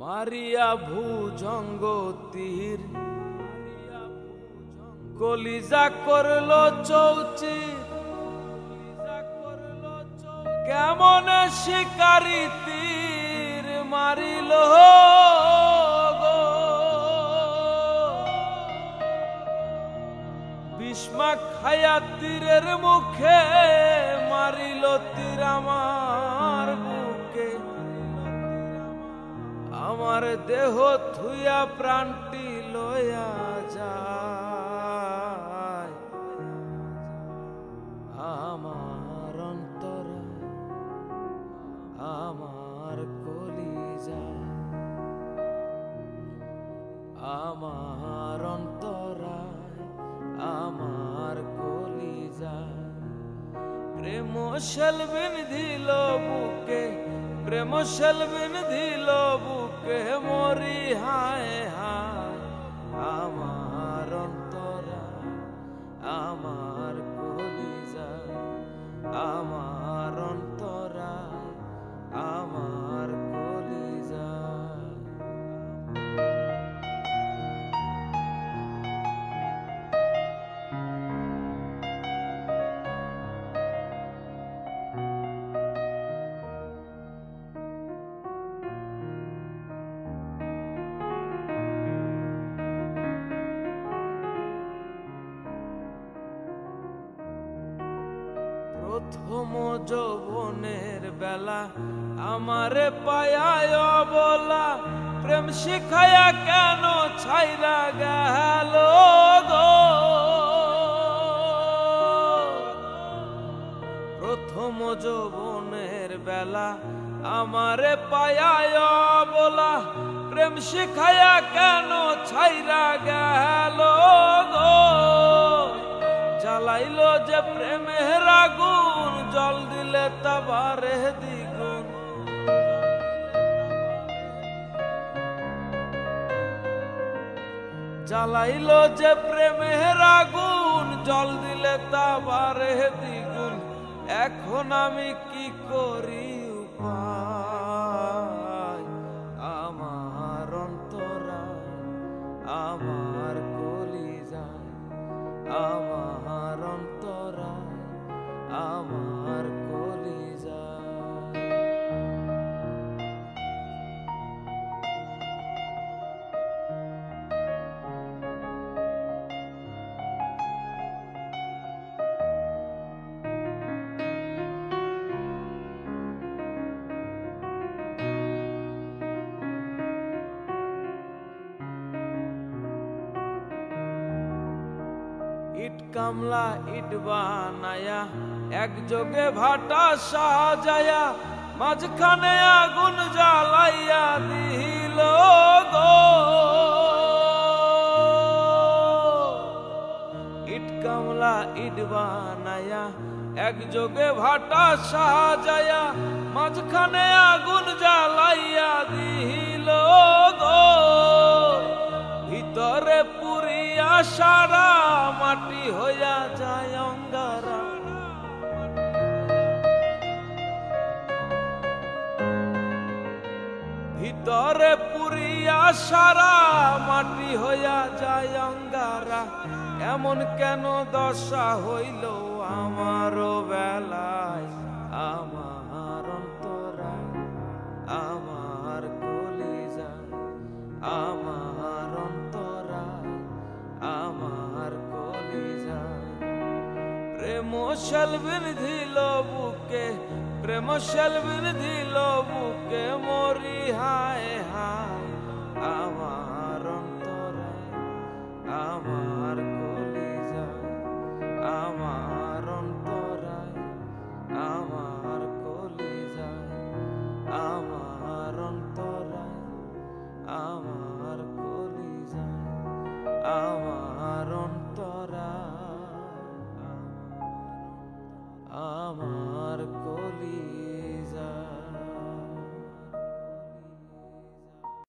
মারিয়া ভুজঙ্গ তীর কলিজা করলো চৌচির, কেমন শিকারি তীর মারিল গো। বিস্মা খায়া তীরের মুখে মারিল তীর আমার বুকে। আমার দেহ থুইয়া প্রাণটি লয়া যায়, আমার অন্তরা আমার কলিজা, আমার অন্তরা আমার কলিজা। প্রেম সেলবিন দিল বুকে, প্রেম সেলবিন দিল বুকে মরি হায় হায়। আমার অন্তরা আমার কলিজা, আমার অন্তরা আমার কলিজা। প্রথম যৌবনের বেলা আমারে পায়ায় বলা, প্রেম শিখায়া কেন ছাইরা গেল গো। প্রথম যৌবনের বেলা আমারে পায়ায় বলা, প্রেম শিখায়া কেন ছাইরা গেল গো। জ্বালাইলো যে প্রেমের আগুন, জল দিলে তা বাড়ে দ্বিগুণ। জ্বালাইলো যে প্রেমের আগুন, জল দিলে তা বাড়ে দ্বিগুণ। এখন আমি কি করি উপায়, আমার অন্তরা আমার কলিজা, আমার অন্তরা আমার কলিজা। ইট কামলা ইট বানায়া একযোগে ভাটা সাজায়া, মাঝখানে আগুন জ্বালাইয়া দিল গো। ইট কামলা ইট বানায়া একযোগে ভাটা সাজায়া, মাঝখানে আগুন জ্বালাইয়া দিল গো। ভিতরে পুরিয়া সারা মাটি হইয়া যায় অঙ্গারা। ভিতরে পুরিয়া সারা মাটি হইয়া যায় অঙ্গারা। এমন কেন দশা হইল আমারও বেলায়, আমার অন্তরা আমার কলিজা, আমার অন্তরা আমার কলিজা। প্রেম সেলবিন দিল বুকে, প্রেম সেলবিন দিল বুকে মরি হায় হায়। আমার অন্তরা আমার